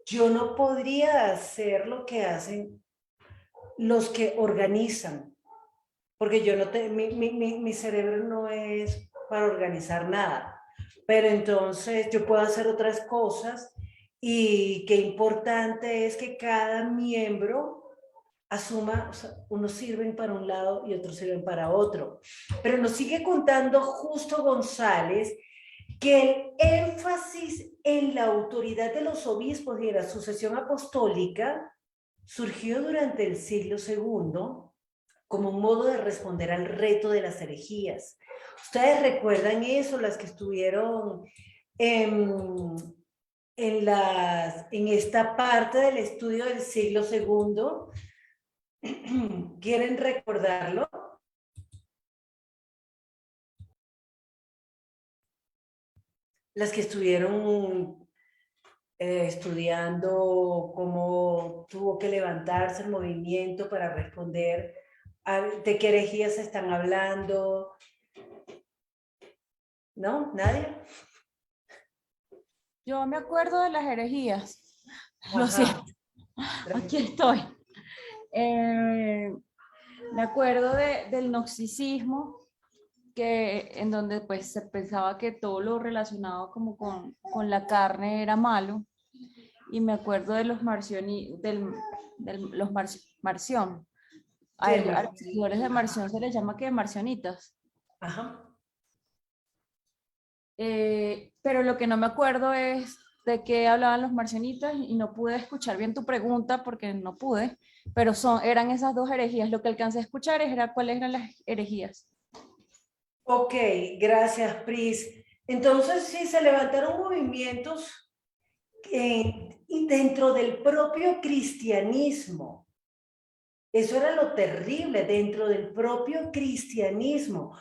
Yo no podría hacer lo que hacen los que organizan, porque yo no mi cerebro no es para organizar nada, pero entonces yo puedo hacer otras cosas y qué importante es que cada miembro asuma, o sea, unos sirven para un lado y otros sirven para otro. Pero nos sigue contando Justo González que el énfasis en la autoridad de los obispos y de la sucesión apostólica surgió durante el siglo II como un modo de responder al reto de las herejías. ¿Ustedes recuerdan eso, las que estuvieron en esta parte del estudio del siglo II? ¿Quieren recordarlo? Las que estuvieron estudiando cómo tuvo que levantarse el movimiento para responder de qué herejías están hablando. ¿No? ¿Nadie? Yo me acuerdo de las herejías. Lo Ajá. siento. Aquí estoy. Me acuerdo del gnosticismo, en donde pues se pensaba que todo lo relacionado como con la carne era malo. Y me acuerdo de los Marción. A los seguidores de Marción se les llama que marcionitas. Ajá. Pero lo que no me acuerdo es de qué hablaban los marcionitas y no pude escuchar bien tu pregunta porque no pude, pero eran esas dos herejías. Lo que alcancé a escuchar era cuáles eran las herejías. Ok, gracias, Pris. Entonces sí, se levantaron movimientos y dentro del propio cristianismo. Eso era lo terrible, dentro del propio cristianismo.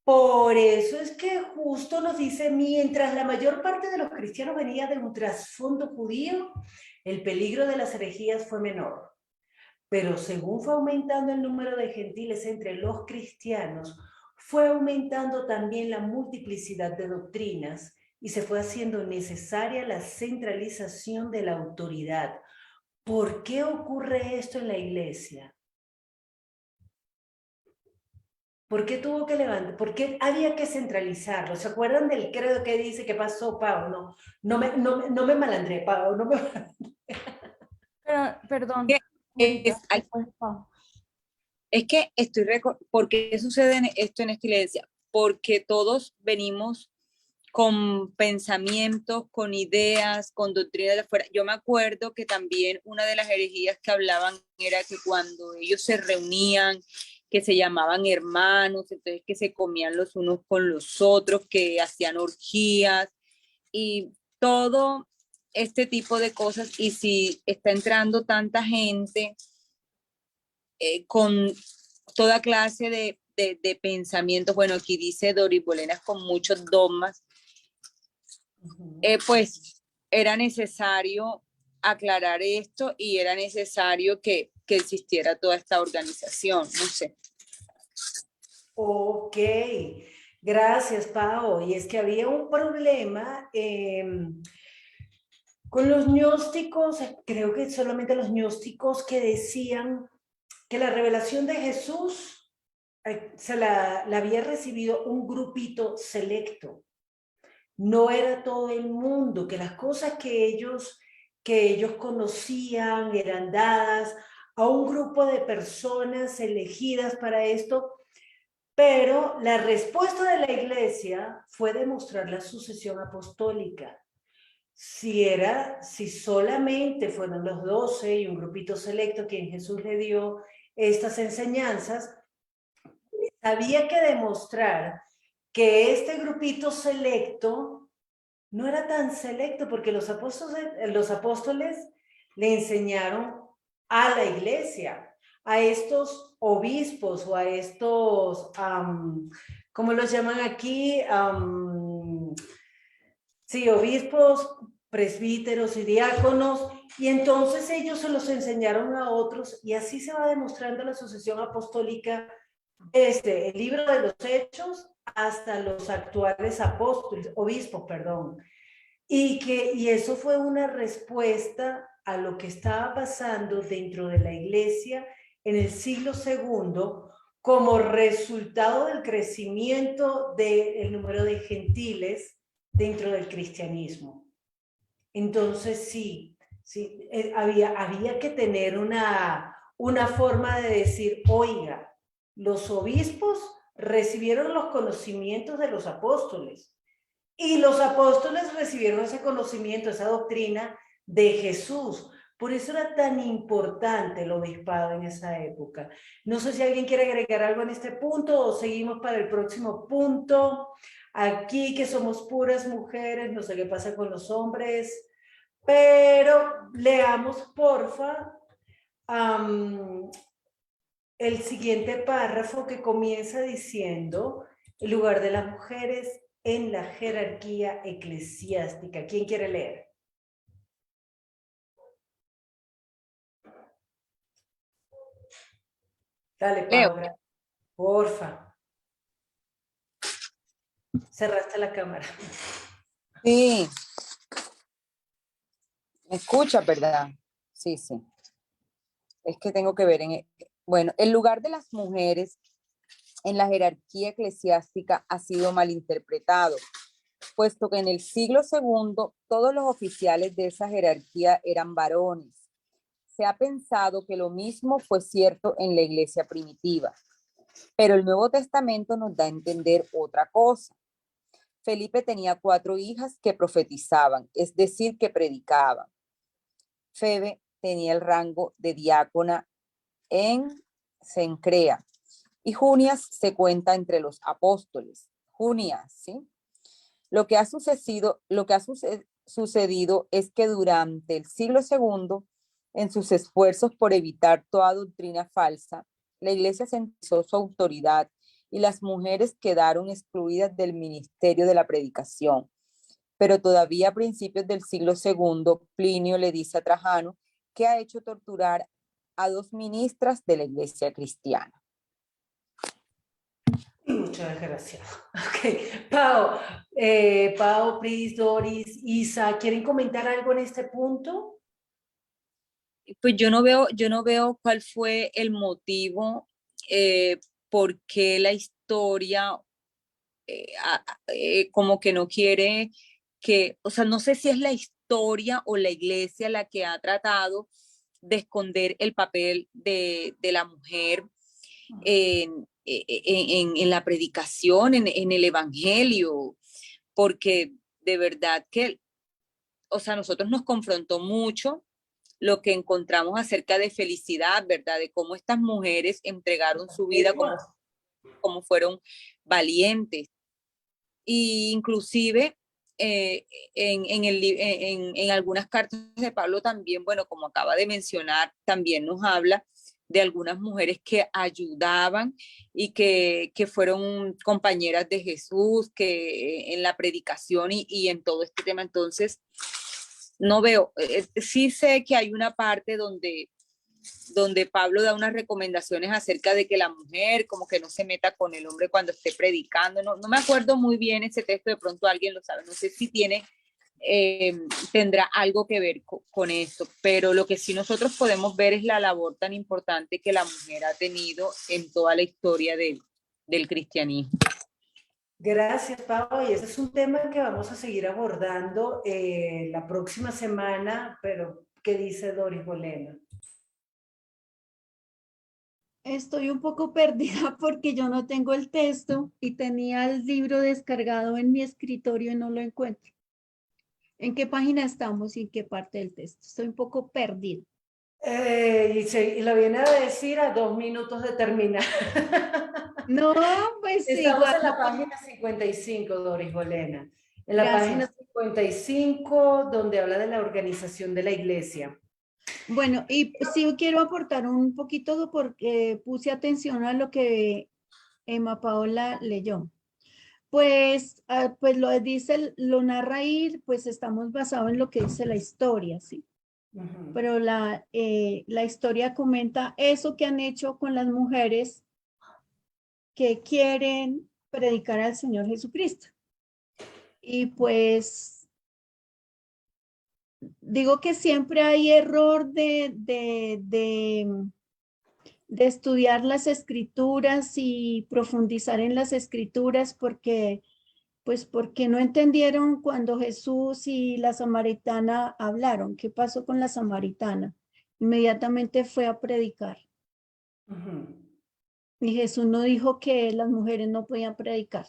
Por eso es que justo nos dice, mientras la mayor parte de los cristianos venía de un trasfondo judío, el peligro de las herejías fue menor. Pero según fue aumentando el número de gentiles entre los cristianos, fue aumentando también la multiplicidad de doctrinas y se fue haciendo necesaria la centralización de la autoridad. ¿Por qué ocurre esto en la iglesia? ¿Por qué tuvo que levantar? ¿Por qué había que centralizarlo? ¿Se acuerdan del credo que dice que pasó, Pau? No me malandré, Pau, no me Perdón, Que ahorita, es, después, Pau. es que ¿por qué sucede esto en esta iglesia? Porque todos venimos con pensamientos, con ideas, con doctrinas de afuera. Yo me acuerdo que también una de las herejías que hablaban era que cuando ellos se reunían, que se llamaban hermanos, entonces que se comían los unos con los otros, que hacían orgías y todo este tipo de cosas. Y si está entrando tanta gente con toda clase de pensamientos, bueno, aquí dice Doris Bolenas con muchos dogmas, pues era necesario aclarar esto y era necesario que existiera toda esta organización, no sé. Ok, gracias, Pau. Y es que había un problema con los gnósticos, creo que solamente los gnósticos que decían que la revelación de Jesús se la había recibido un grupito selecto. No era todo el mundo, que las cosas que ellos conocían eran dadas a un grupo de personas elegidas para esto, pero la respuesta de la iglesia fue demostrar la sucesión apostólica. Si solamente fueron los 12 y un grupito selecto quien Jesús le dio estas enseñanzas, había que demostrar que este grupito selecto no era tan selecto porque los apóstoles le enseñaron a la iglesia, a estos obispos o a estos, ¿cómo los llaman aquí? Sí, obispos, presbíteros y diáconos, y entonces ellos se los enseñaron a otros y así se va demostrando la sucesión apostólica desde el libro de los Hechos hasta los actuales apóstoles, obispos, perdón. Y eso fue una respuesta a lo que estaba pasando dentro de la iglesia en el siglo segundo como resultado del crecimiento del número de gentiles dentro del cristianismo. Entonces sí, había que tener una forma de decir, oiga, los obispos recibieron los conocimientos de los apóstoles y los apóstoles recibieron ese conocimiento, esa doctrina de Jesús. Por eso era tan importante el obispado en esa época. No sé si alguien quiere agregar algo en este punto o seguimos para el próximo punto. Aquí que somos puras mujeres, no sé qué pasa con los hombres, pero leamos porfa el siguiente párrafo que comienza diciendo el lugar de las mujeres en la jerarquía eclesiástica. ¿Quién quiere leer? Dale, Leo. Paola, porfa. Cerraste la cámara. Sí, me escucha, ¿verdad? Sí, sí. Es que tengo que ver bueno, el lugar de las mujeres en la jerarquía eclesiástica ha sido malinterpretado, puesto que en el siglo segundo todos los oficiales de esa jerarquía eran varones. Se ha pensado que lo mismo fue cierto en la iglesia primitiva, pero el Nuevo Testamento nos da a entender otra cosa. Felipe tenía 4 hijas que profetizaban, es decir, que predicaban. Febe tenía el rango de diácona en Cencrea y Junias se cuenta entre los apóstoles. Junias, ¿sí? Sucedido es que durante el siglo segundo, en sus esfuerzos por evitar toda doctrina falsa, la Iglesia centralizó su autoridad y las mujeres quedaron excluidas del ministerio de la predicación. Pero todavía a principios del siglo segundo, Plinio le dice a Trajano que ha hecho torturar a 2 ministras de la Iglesia cristiana. Muchas gracias. Ok, Pau, Pris, Doris, Isa, ¿quieren comentar algo en este punto? Pues yo no veo cuál fue el motivo por qué la historia como que no quiere que, o sea, no sé si es la historia o la iglesia la que ha tratado de esconder el papel de la mujer en la predicación, en el evangelio, porque de verdad que, o sea, nosotros nos confrontó mucho lo que encontramos acerca de felicidad, ¿verdad? De cómo estas mujeres entregaron su vida, cómo fueron valientes. Y inclusive en algunas cartas de Pablo también, bueno, como acaba de mencionar, también nos habla de algunas mujeres que ayudaban y que fueron compañeras de Jesús, que en la predicación y en todo este tema. Entonces, no veo, sí sé que hay una parte donde Pablo da unas recomendaciones acerca de que la mujer como que no se meta con el hombre cuando esté predicando. No me acuerdo muy bien ese texto, de pronto alguien lo sabe, no sé si tendrá algo que ver con esto, pero lo que sí nosotros podemos ver es la labor tan importante que la mujer ha tenido en toda la historia del cristianismo. Gracias, Pau. Y ese es un tema que vamos a seguir abordando la próxima semana, pero ¿qué dice Doris Bolena? Estoy un poco perdida porque yo no tengo el texto y tenía el libro descargado en mi escritorio y no lo encuentro. ¿En qué página estamos y en qué parte del texto? Estoy un poco perdida. Y lo viene a decir a 2 minutos de terminar. No, pues Estamos igual. en la página 55, Doris Bolena. En la Gracias. página 55, donde habla de la organización de la iglesia. Bueno, y sí quiero aportar un poquito porque puse atención a lo que Emma Paola leyó. Pues, pues lo dice, lo narra ahí, pues estamos basados en lo que dice la historia, ¿sí? Pero la historia comenta eso que han hecho con las mujeres que quieren predicar al Señor Jesucristo. Y pues digo que siempre hay error de estudiar las escrituras y profundizar en las escrituras porque no entendieron cuando Jesús y la samaritana hablaron. ¿Qué pasó con la samaritana? Inmediatamente fue a predicar. Y Jesús no dijo que las mujeres no podían predicar,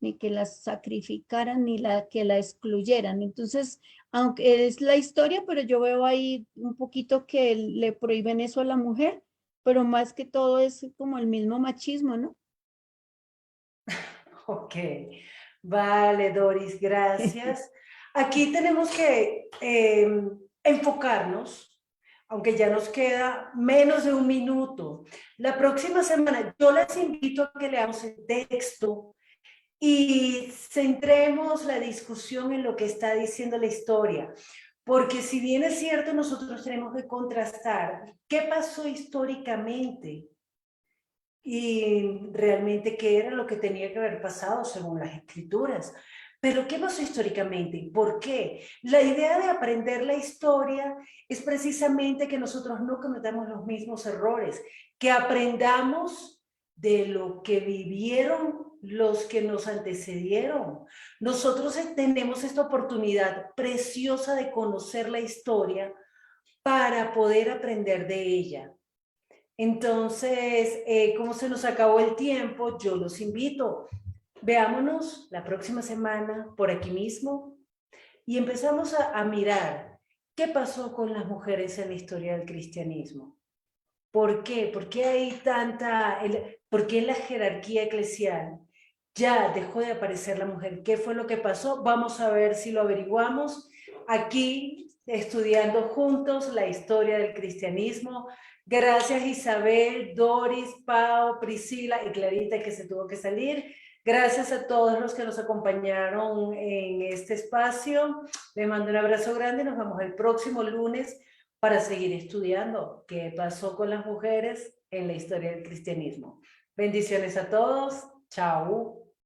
ni que las sacrificaran, ni que la excluyeran. Entonces, aunque es la historia, pero yo veo ahí un poquito que le prohíben eso a la mujer, pero más que todo es como el mismo machismo, ¿no? Ok, vale, Doris, gracias. Aquí tenemos que enfocarnos, aunque ya nos queda menos de 1 minuto. La próxima semana yo les invito a que leamos el texto y centremos la discusión en lo que está diciendo la historia. Porque si bien es cierto, nosotros tenemos que contrastar qué pasó históricamente y realmente qué era lo que tenía que haber pasado según las escrituras. Pero ¿qué pasó históricamente? ¿Y por qué? La idea de aprender la historia es precisamente que nosotros no cometamos los mismos errores, que aprendamos de lo que vivieron los que nos antecedieron. Nosotros tenemos esta oportunidad preciosa de conocer la historia para poder aprender de ella. Entonces, como se nos acabó el tiempo, yo los invito. Veámonos la próxima semana por aquí mismo y empezamos a mirar qué pasó con las mujeres en la historia del cristianismo. ¿Por qué? ¿Por qué hay por qué en la jerarquía eclesial ya dejó de aparecer la mujer. ¿Qué fue lo que pasó? Vamos a ver si lo averiguamos aquí, estudiando juntos la historia del cristianismo. Gracias Isabel, Doris, Pau, Priscila y Clarita, que se tuvo que salir. Gracias a todos los que nos acompañaron en este espacio. Les mando un abrazo grande y nos vemos el próximo lunes para seguir estudiando qué pasó con las mujeres en la historia del cristianismo. Bendiciones a todos. Chao.